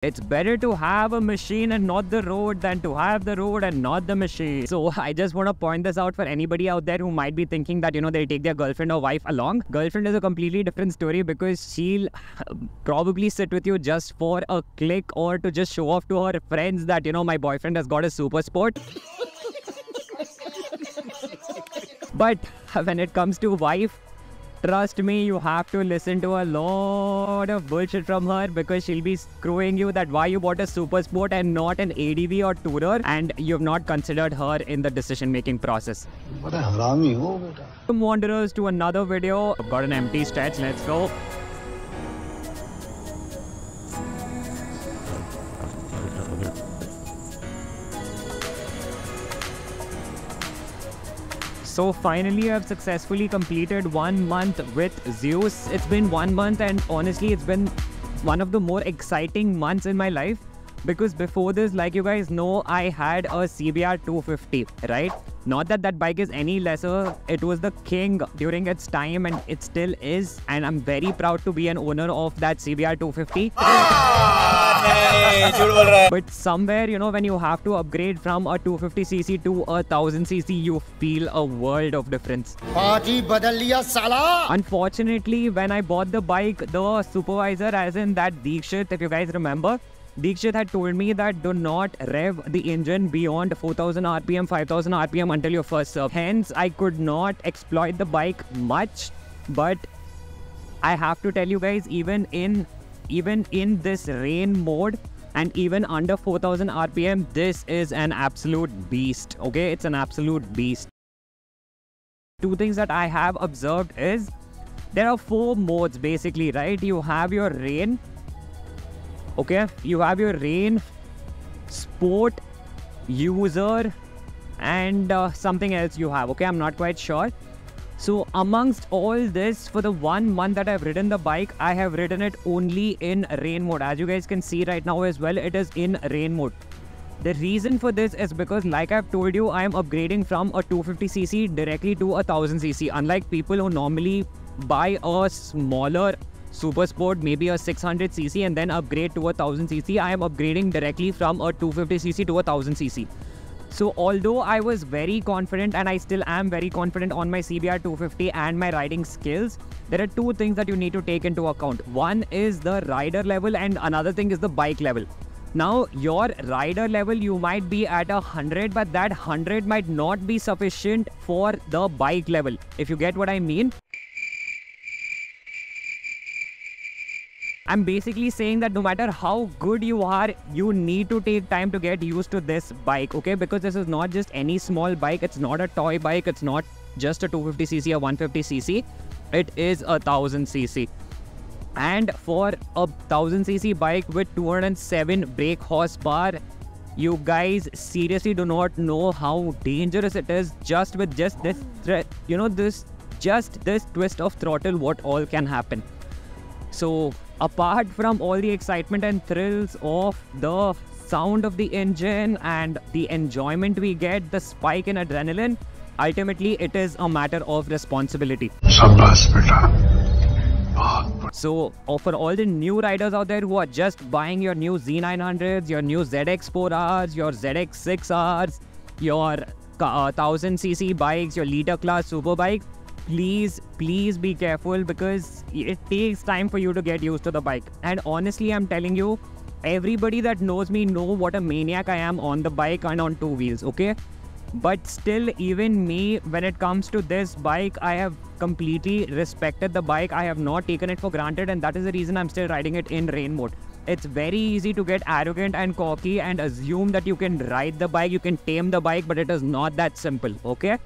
It's better to have a machine and not the road than to have the road and not the machine. So I just want to point this out for anybody out there who might be thinking that, they'll take their girlfriend or wife along. Girlfriend is a completely different story because she'll probably sit with you just for a click or to just show off to her friends that, my boyfriend has got a super sport. But when it comes to wife, trust me, you have to listen to a lot of bullshit from her because she'll be screwing you that why you bought a super sport and not an ADV or tourer, and you've not considered her in the decision-making process. Wanderers to another video. I've got an empty stretch. Let's go. So finally, I've successfully completed 1 month with Zeus. It's been 1 month and honestly, it's been one of the more exciting months in my life because before this, like you guys know, I had a CBR 250, right? Not that that bike is any lesser. It was the king during its time and it still is. And I'm very proud to be an owner of that CBR 250. But somewhere, when you have to upgrade from a 250cc to a 1000cc, you feel a world of difference. Unfortunately, when I bought the bike, the supervisor, as in that Deekshit, if you guys remember, Deekshit had told me that do not rev the engine beyond 4000 RPM, 5000 RPM until your first serve. Hence, I could not exploit the bike much. But I have to tell you guys, even in this rain mode and even under 4000 RPM, this is an absolute beast. Okay, it's an absolute beast. Two things that I have observed is there are 4 modes basically, right? You have your rain. Okay, you have your rain, sport, user, and something else you have. Okay, I'm not quite sure. So amongst all this, for the 1 month that I've ridden the bike, I have ridden it only in rain mode. As you guys can see right now as well, it is in rain mode. The reason for this is because, like I've told you, I am upgrading from a 250cc directly to a 1000cc. Unlike people who normally buy a smaller super sport, maybe a 600cc, and then upgrade to a 1000cc, I am upgrading directly from a 250cc to a 1000cc. So although I was very confident and I still am very confident on my CBR 250 and my riding skills, there are 2 things that you need to take into account. One is the rider level and another thing is the bike level. Now, your rider level, you might be at 100, but that 100 might not be sufficient for the bike level, if you get what I mean. I'm basically saying that no matter how good you are, you need to take time to get used to this bike, okay? Because this is not just any small bike. It's not a toy bike. It's not just a 250cc or 150cc. It is a 1000cc. And for a 1000cc bike with 207 brake horsepower, you guys seriously do not know how dangerous it is just with this twist of throttle, what all can happen. So apart from all the excitement and thrills of the sound of the engine and the enjoyment we get, the spike in adrenaline, ultimately it is a matter of responsibility. So for all the new riders out there who are just buying your new Z900s, your new ZX4Rs, your ZX6Rs, your 1000cc bikes, your liter class super bike, please be careful because it takes time for you to get used to the bike. And honestly, I'm telling you, everybody that knows me know what a maniac I am on the bike and on 2 wheels, okay? But still, even me, when it comes to this bike, I have completely respected the bike. I have not taken it for granted, and that is the reason I'm still riding it in rain mode. It's very easy to get arrogant and cocky and assume that you can ride the bike, you can tame the bike, but it is not that simple, okay?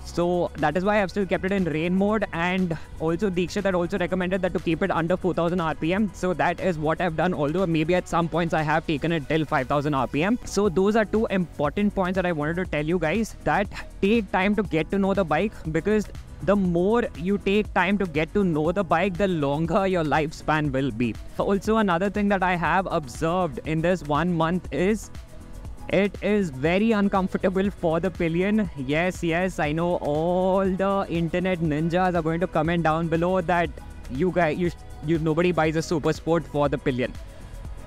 So that is why I've still kept it in rain mode, and also Deekshit had also recommended that to keep it under 4000 RPM. So that is what I've done, although maybe at some points I have taken it till 5000 RPM. So those are 2 important points that I wanted to tell you guys, that take time to get to know the bike, because the more you take time to get to know the bike, the longer your lifespan will be. Also, another thing that I have observed in this 1 month is it is very uncomfortable for the pillion. Yes, I know all the internet ninjas are going to comment down below that nobody buys a super sport for the pillion.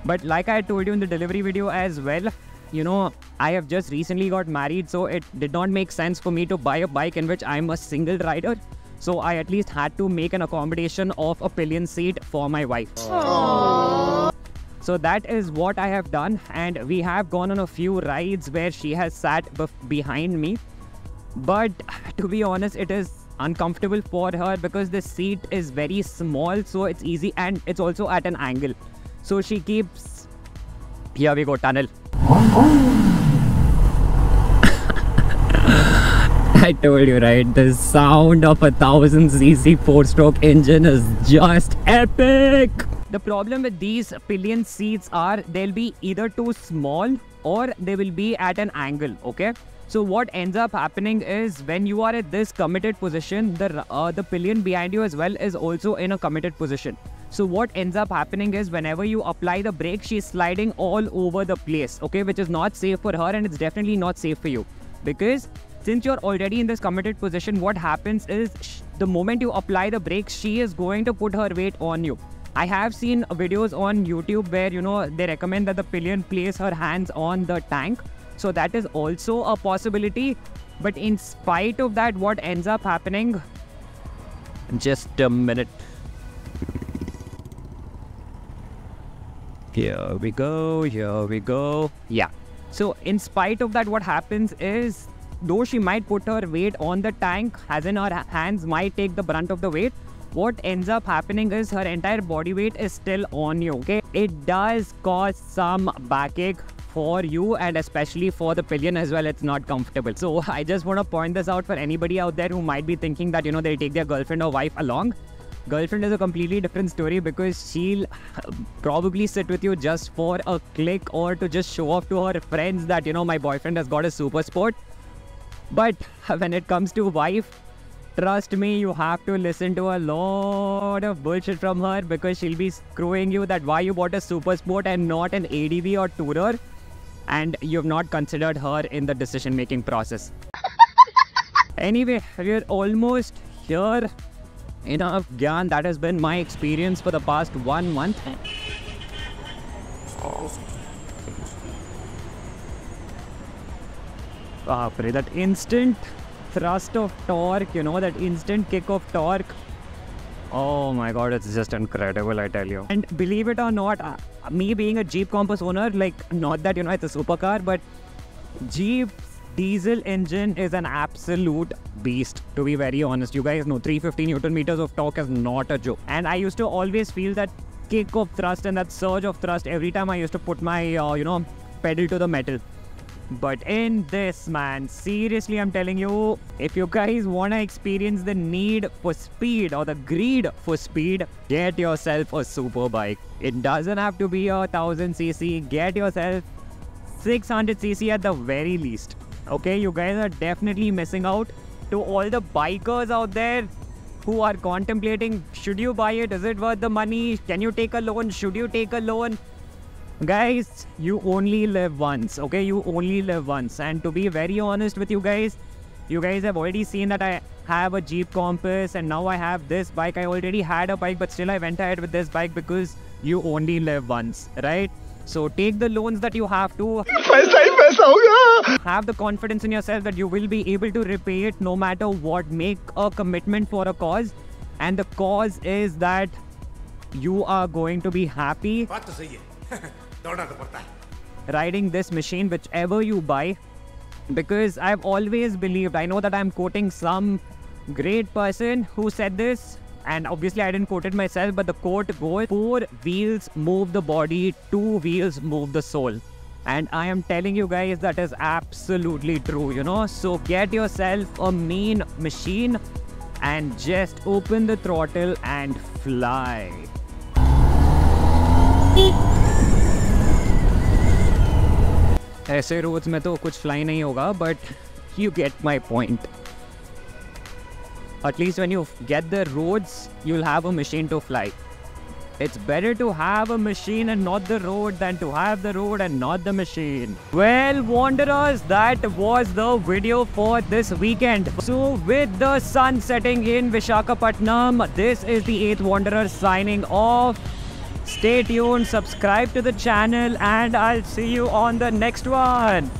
But like I told you in the delivery video as well, you know, I have just recently got married, so it did not make sense for me to buy a bike in which I'm a single rider. So I at least had to make an accommodation of a pillion seat for my wife. Aww. So that is what I have done, and we have gone on a few rides where she has sat behind me. But to be honest, it is uncomfortable for her because the seat is very small, so it's easy, and it's also at an angle. So she keeps... Here we go, tunnel. I told you, right? The sound of a 1000cc 4-stroke engine is just epic. The problem with these pillion seats are they'll be either too small or they will be at an angle, okay? So what ends up happening is when you are at this committed position, the pillion behind you as well is also in a committed position. So what ends up happening is whenever you apply the brake, she's sliding all over the place, okay? Which is not safe for her, and it's definitely not safe for you. Because since you're already in this committed position, what happens is the moment you apply the brakes, she is going to put her weight on you. I have seen videos on YouTube where, you know, they recommend that the pillion place her hands on the tank. So that is also a possibility. But in spite of that, what ends up happening... Just a minute. Here we go, here we go. Yeah. So in spite of that, what happens is, though she might put her weight on the tank, as in her hands might take the brunt of the weight, what ends up happening is her entire body weight is still on you, okay? It does cause some backache for you, and especially for the pillion as well. It's not comfortable. So I just want to point this out for anybody out there who might be thinking that, you know, they'll take their girlfriend or wife along. Girlfriend is a completely different story because she'll probably sit with you just for a click or to just show off to her friends that, you know, my boyfriend has got a super sport. But when it comes to wife, trust me, you have to listen to a lot of bullshit from her because she'll be screwing you that why you bought a super sport and not an ADV or tourer, and you've not considered her in the decision making process. Anyway, we're almost here. Enough gyan. That has been my experience for the past 1 month. That instant thrust of torque, you know, that instant kick of torque. Oh my god, it's just incredible, I tell you. And believe it or not, me being a Jeep Compass owner, like, not that, you know, it's a supercar, but Jeep's diesel engine is an absolute beast, to be very honest. You guys know 350 Newton meters of torque is not a joke. And I used to always feel that kick of thrust and that surge of thrust every time I used to put my, you know, pedal to the metal. But in this, man, seriously, I'm telling you, if you guys want to experience the need for speed or the greed for speed, get yourself a super bike. It doesn't have to be a 1000cc. Get yourself 600cc at the very least. Okay, you guys are definitely missing out. To all the bikers out there who are contemplating, should you buy it? Is it worth the money? Can you take a loan? Should you take a loan? Guys, you only live once, okay? You only live once. And to be very honest with you guys have already seen that I have a Jeep Compass and now I have this bike. I already had a bike, but still I went ahead with this bike because you only live once, right? So take the loans that you have to. Have the confidence in yourself that you will be able to repay it no matter what. Make a commitment for a cause, and the cause is that you are going to be happy riding this machine, whichever you buy. Because I've always believed, I know that I'm quoting some great person who said this, and obviously I didn't quote it myself, but the quote goes, 4 wheels move the body, 2 wheels move the soul. And I am telling you guys that is absolutely true, you know. So get yourself a mean machine and just open the throttle and fly. ऐसे roads में तो कुछ fly नहीं होगा, but you get my point. At least when you get the roads, you'll have a machine to fly. It's better to have a machine and not the road than to have the road and not the machine. Well, Wanderers, that was the video for this weekend. So with the sun setting in Visakhapatnam, this is the 8th Wanderer signing off. Stay tuned, subscribe to the channel, and I'll see you on the next one.